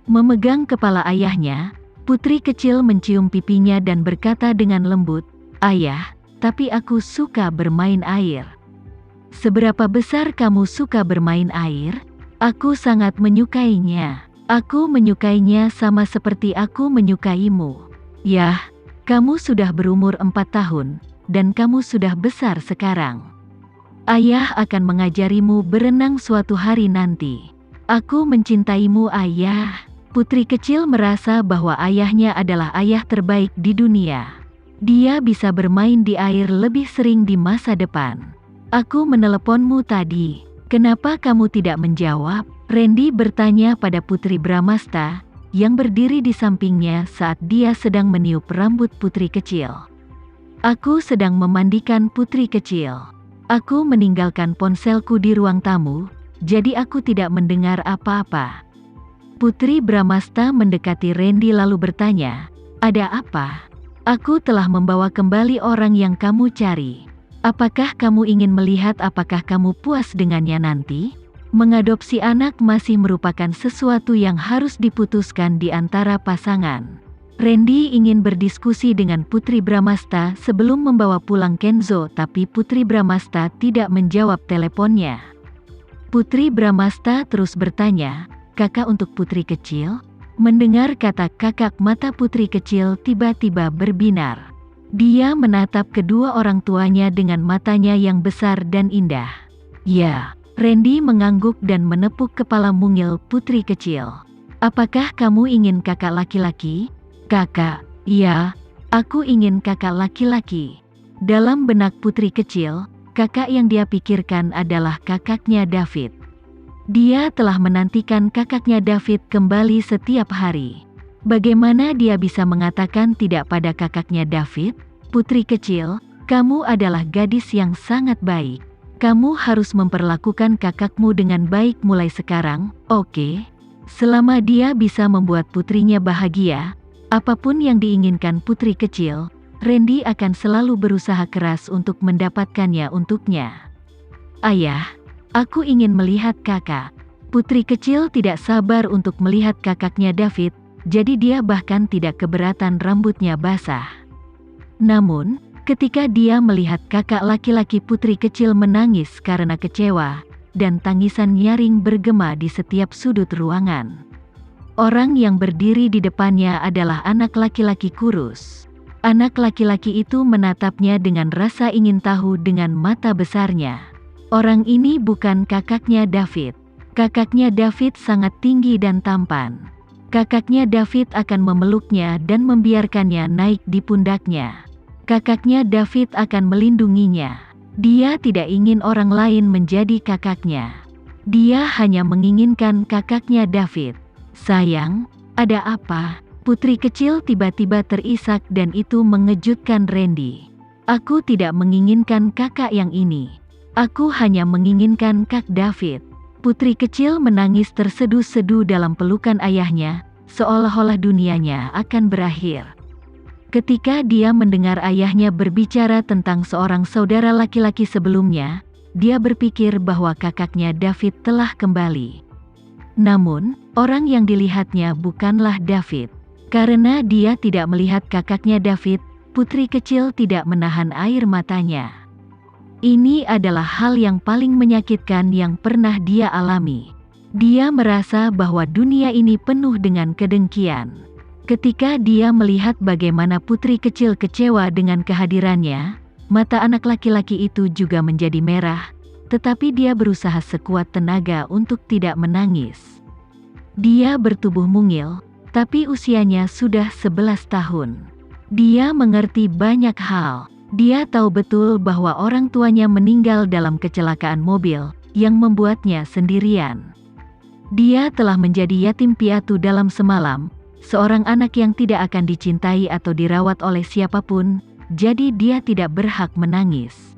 Memegang kepala ayahnya, putri kecil mencium pipinya dan berkata dengan lembut, "Ayah, tapi aku suka bermain air." "Seberapa besar kamu suka bermain air?" "Aku sangat menyukainya. Aku menyukainya sama seperti aku menyukaimu." "Yah, kamu sudah berumur 4 tahun, dan kamu sudah besar sekarang. Ayah akan mengajarimu berenang suatu hari nanti." "Aku mencintaimu, ayah." Putri kecil merasa bahwa ayahnya adalah ayah terbaik di dunia. Dia bisa bermain di air lebih sering di masa depan. "Aku meneleponmu tadi. Kenapa kamu tidak menjawab?" Randy bertanya pada Putri Bramasta, yang berdiri di sampingnya saat dia sedang meniup rambut putri kecil. "Aku sedang memandikan putri kecil. Aku meninggalkan ponselku di ruang tamu, jadi aku tidak mendengar apa-apa." Putri Bramasta mendekati Randy lalu bertanya, "Ada apa?" "Aku telah membawa kembali orang yang kamu cari. Apakah kamu ingin melihat apakah kamu puas dengannya nanti?" Mengadopsi anak masih merupakan sesuatu yang harus diputuskan di antara pasangan. Randy ingin berdiskusi dengan Putri Bramasta sebelum membawa pulang Kenzo, tapi Putri Bramasta tidak menjawab teleponnya. Putri Bramasta terus bertanya, "Kakak untuk putri kecil?" Mendengar kata kakak, mata putri kecil tiba-tiba berbinar. Dia menatap kedua orang tuanya dengan matanya yang besar dan indah. "Ya." Randy mengangguk dan menepuk kepala mungil putri kecil. "Apakah kamu ingin kakak laki-laki?" "Kakak, ya, aku ingin kakak laki-laki." Dalam benak putri kecil, kakak yang dia pikirkan adalah kakaknya David. Dia telah menantikan kakaknya David kembali setiap hari. Bagaimana dia bisa mengatakan tidak pada kakaknya David? "Putri kecil, kamu adalah gadis yang sangat baik. Kamu harus memperlakukan kakakmu dengan baik mulai sekarang, oke?" Selama dia bisa membuat putrinya bahagia, apapun yang diinginkan putri kecil, Randy akan selalu berusaha keras untuk mendapatkannya untuknya. "Ayah, aku ingin melihat kakak." Putri kecil tidak sabar untuk melihat kakaknya David, jadi dia bahkan tidak keberatan rambutnya basah. Namun, ketika dia melihat kakak laki-laki putri kecil menangis karena kecewa, dan tangisan nyaring bergema di setiap sudut ruangan. Orang yang berdiri di depannya adalah anak laki-laki kurus. Anak laki-laki itu menatapnya dengan rasa ingin tahu dengan mata besarnya. Orang ini bukan kakaknya David. Kakaknya David sangat tinggi dan tampan. Kakaknya David akan memeluknya dan membiarkannya naik di pundaknya. Kakaknya David akan melindunginya. Dia tidak ingin orang lain menjadi kakaknya. Dia hanya menginginkan kakaknya David. "Sayang, ada apa?" Putri kecil tiba-tiba terisak dan itu mengejutkan Randy. "Aku tidak menginginkan kakak yang ini. Aku hanya menginginkan Kak David." Putri kecil menangis terseduh-seduh dalam pelukan ayahnya, seolah-olah dunianya akan berakhir. Ketika dia mendengar ayahnya berbicara tentang seorang saudara laki-laki sebelumnya, dia berpikir bahwa kakaknya David telah kembali. Namun, orang yang dilihatnya bukanlah David. Karena dia tidak melihat kakaknya David, putri kecil tidak menahan air matanya. Ini adalah hal yang paling menyakitkan yang pernah dia alami. Dia merasa bahwa dunia ini penuh dengan kedengkian. Ketika dia melihat bagaimana putri kecil kecewa dengan kehadirannya, mata anak laki-laki itu juga menjadi merah, tetapi dia berusaha sekuat tenaga untuk tidak menangis. Dia bertubuh mungil, tapi usianya sudah 11 tahun. Dia mengerti banyak hal. Dia tahu betul bahwa orang tuanya meninggal dalam kecelakaan mobil, yang membuatnya sendirian. Dia telah menjadi yatim piatu dalam semalam, seorang anak yang tidak akan dicintai atau dirawat oleh siapapun, jadi dia tidak berhak menangis.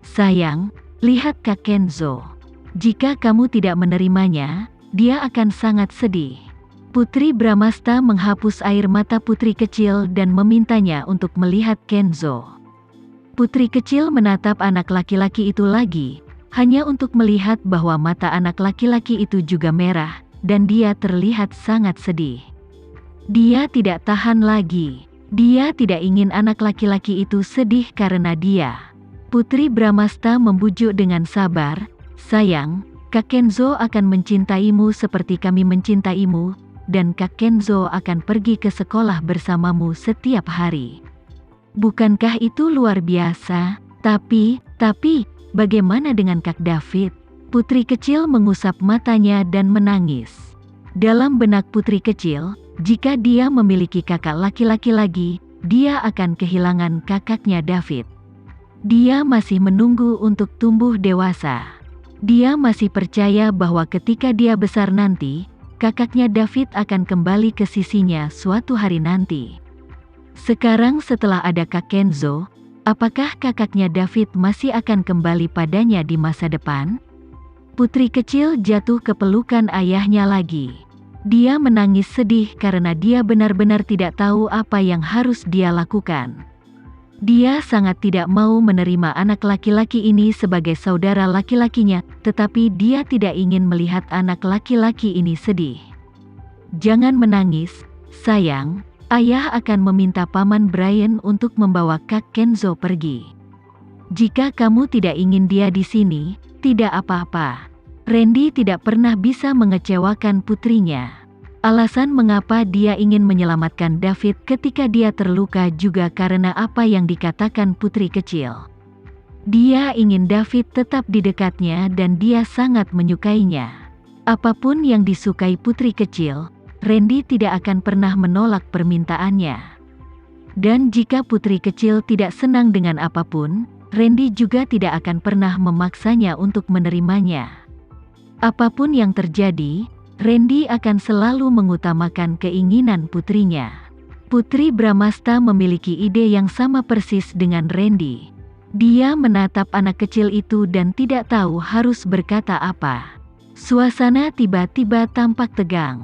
"Sayang, lihat Kak Kenzo. Jika kamu tidak menerimanya, dia akan sangat sedih." Putri Bramasta menghapus air mata putri kecil dan memintanya untuk melihat Kenzo. Putri kecil menatap anak laki-laki itu lagi, hanya untuk melihat bahwa mata anak laki-laki itu juga merah, dan dia terlihat sangat sedih. Dia tidak tahan lagi. Dia tidak ingin anak laki-laki itu sedih karena dia. Putri Bramasta membujuk dengan sabar, "Sayang, Kak Kenzo akan mencintaimu seperti kami mencintaimu, dan Kak Kenzo akan pergi ke sekolah bersamamu setiap hari. Bukankah itu luar biasa? Tapi, bagaimana dengan Kak David?" Putri kecil mengusap matanya dan menangis. Dalam benak putri kecil, jika dia memiliki kakak laki-laki lagi, dia akan kehilangan kakaknya David. Dia masih menunggu untuk tumbuh dewasa. Dia masih percaya bahwa ketika dia besar nanti, kakaknya David akan kembali ke sisinya suatu hari nanti. Sekarang setelah ada Kak Kenzo, apakah kakaknya David masih akan kembali padanya di masa depan? Putri kecil jatuh ke pelukan ayahnya lagi. Dia menangis sedih karena dia benar-benar tidak tahu apa yang harus dia lakukan. Dia sangat tidak mau menerima anak laki-laki ini sebagai saudara laki-lakinya, tetapi dia tidak ingin melihat anak laki-laki ini sedih. "Jangan menangis, sayang. Ayah akan meminta Paman Brian untuk membawa Kak Kenzo pergi. Jika kamu tidak ingin dia di sini, tidak apa-apa." Randy tidak pernah bisa mengecewakan putrinya. Alasan mengapa dia ingin menyelamatkan David ketika dia terluka juga karena apa yang dikatakan putri kecil. Dia ingin David tetap di dekatnya dan dia sangat menyukainya. Apapun yang disukai putri kecil, Randy tidak akan pernah menolak permintaannya. Dan jika putri kecil tidak senang dengan apapun, Randy juga tidak akan pernah memaksanya untuk menerimanya. Apapun yang terjadi, Randy akan selalu mengutamakan keinginan putrinya. Putri Bramasta memiliki ide yang sama persis dengan Randy. Dia menatap anak kecil itu dan tidak tahu harus berkata apa. Suasana tiba-tiba tampak tegang.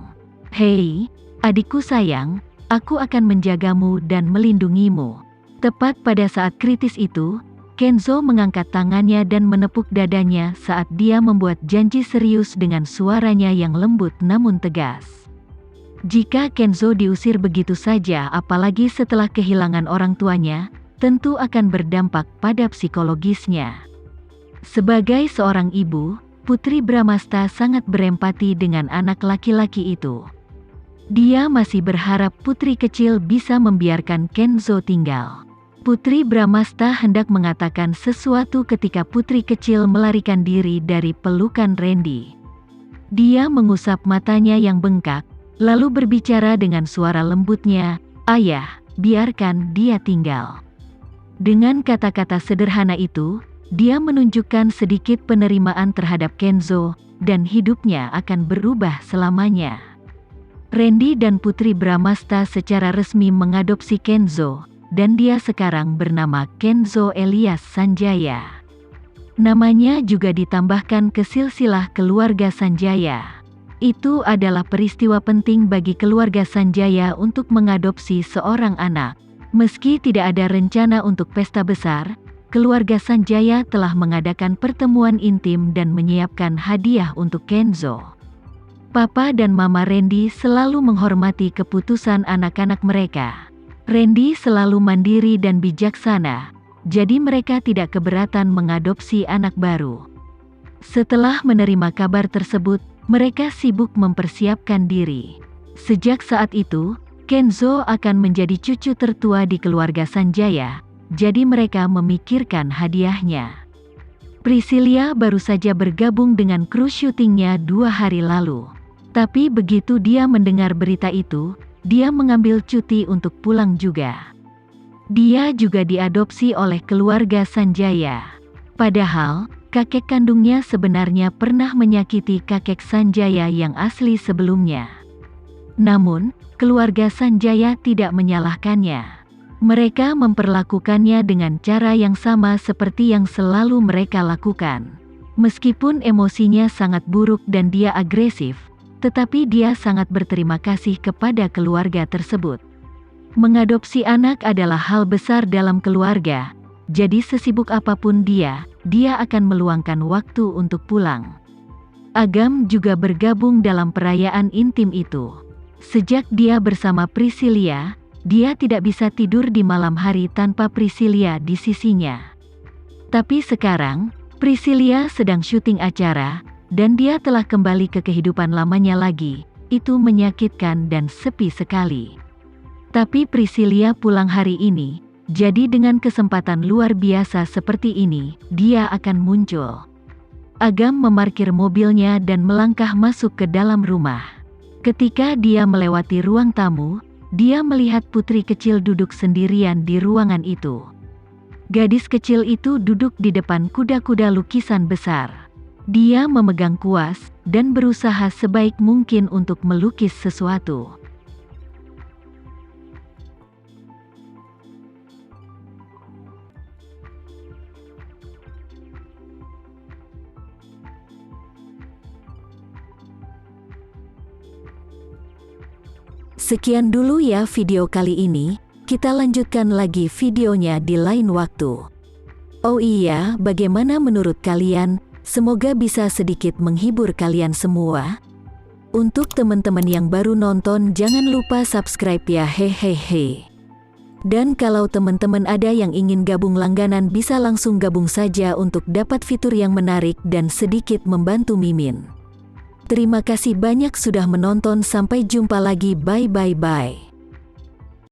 "Hei, adikku sayang, aku akan menjagamu dan melindungimu." Tepat pada saat kritis itu, Kenzo mengangkat tangannya dan menepuk dadanya saat dia membuat janji serius dengan suaranya yang lembut namun tegas. Jika Kenzo diusir begitu saja, apalagi setelah kehilangan orang tuanya, tentu akan berdampak pada psikologisnya. Sebagai seorang ibu, Putri Bramasta sangat berempati dengan anak laki-laki itu. Dia masih berharap putri kecil bisa membiarkan Kenzo tinggal. Putri Bramasta hendak mengatakan sesuatu ketika putri kecil melarikan diri dari pelukan Randy. Dia mengusap matanya yang bengkak, lalu berbicara dengan suara lembutnya, "Ayah, biarkan dia tinggal." Dengan kata-kata sederhana itu, dia menunjukkan sedikit penerimaan terhadap Kenzo, dan hidupnya akan berubah selamanya. Randy dan Putri Bramasta secara resmi mengadopsi Kenzo, dan dia sekarang bernama Kenzo Elias Sanjaya. Namanya juga ditambahkan ke silsilah keluarga Sanjaya. Itu adalah peristiwa penting bagi keluarga Sanjaya untuk mengadopsi seorang anak. Meski tidak ada rencana untuk pesta besar, keluarga Sanjaya telah mengadakan pertemuan intim dan menyiapkan hadiah untuk Kenzo. Papa dan Mama Randy selalu menghormati keputusan anak-anak mereka. Randy selalu mandiri dan bijaksana, jadi mereka tidak keberatan mengadopsi anak baru. Setelah menerima kabar tersebut, mereka sibuk mempersiapkan diri. Sejak saat itu, Kenzo akan menjadi cucu tertua di keluarga Sanjaya, jadi mereka memikirkan hadiahnya. Priscilla baru saja bergabung dengan kru syutingnya 2 hari lalu. Tapi begitu dia mendengar berita itu, dia mengambil cuti untuk pulang juga. Dia juga diadopsi oleh keluarga Sanjaya. Padahal, kakek kandungnya sebenarnya pernah menyakiti kakek Sanjaya yang asli sebelumnya. Namun, keluarga Sanjaya tidak menyalahkannya. Mereka memperlakukannya dengan cara yang sama seperti yang selalu mereka lakukan. Meskipun emosinya sangat buruk dan dia agresif, tetapi dia sangat berterima kasih kepada keluarga tersebut. Mengadopsi anak adalah hal besar dalam keluarga, jadi sesibuk apapun dia akan meluangkan waktu untuk pulang. Agam juga bergabung dalam perayaan intim itu. Sejak dia bersama Priscilia, dia tidak bisa tidur di malam hari tanpa Priscilia di sisinya. Tapi sekarang, Priscilia sedang syuting acara, dan dia telah kembali ke kehidupan lamanya lagi. Itu menyakitkan dan sepi sekali. Tapi Priscilia pulang hari ini, jadi dengan kesempatan luar biasa seperti ini, dia akan muncul. Agam memarkir mobilnya dan melangkah masuk ke dalam rumah. Ketika dia melewati ruang tamu, dia melihat putri kecil duduk sendirian di ruangan itu. Gadis kecil itu duduk di depan kuda-kuda lukisan besar. Dia memegang kuas dan berusaha sebaik mungkin untuk melukis sesuatu. Sekian dulu ya video kali ini, kita lanjutkan lagi videonya di lain waktu. Oh iya, bagaimana menurut kalian? Semoga bisa sedikit menghibur kalian semua. Untuk teman-teman yang baru nonton, jangan lupa subscribe ya, hehehe. Dan kalau teman-teman ada yang ingin gabung langganan, bisa langsung gabung saja untuk dapat fitur yang menarik dan sedikit membantu Mimin. Terima kasih banyak sudah menonton, sampai jumpa lagi, bye.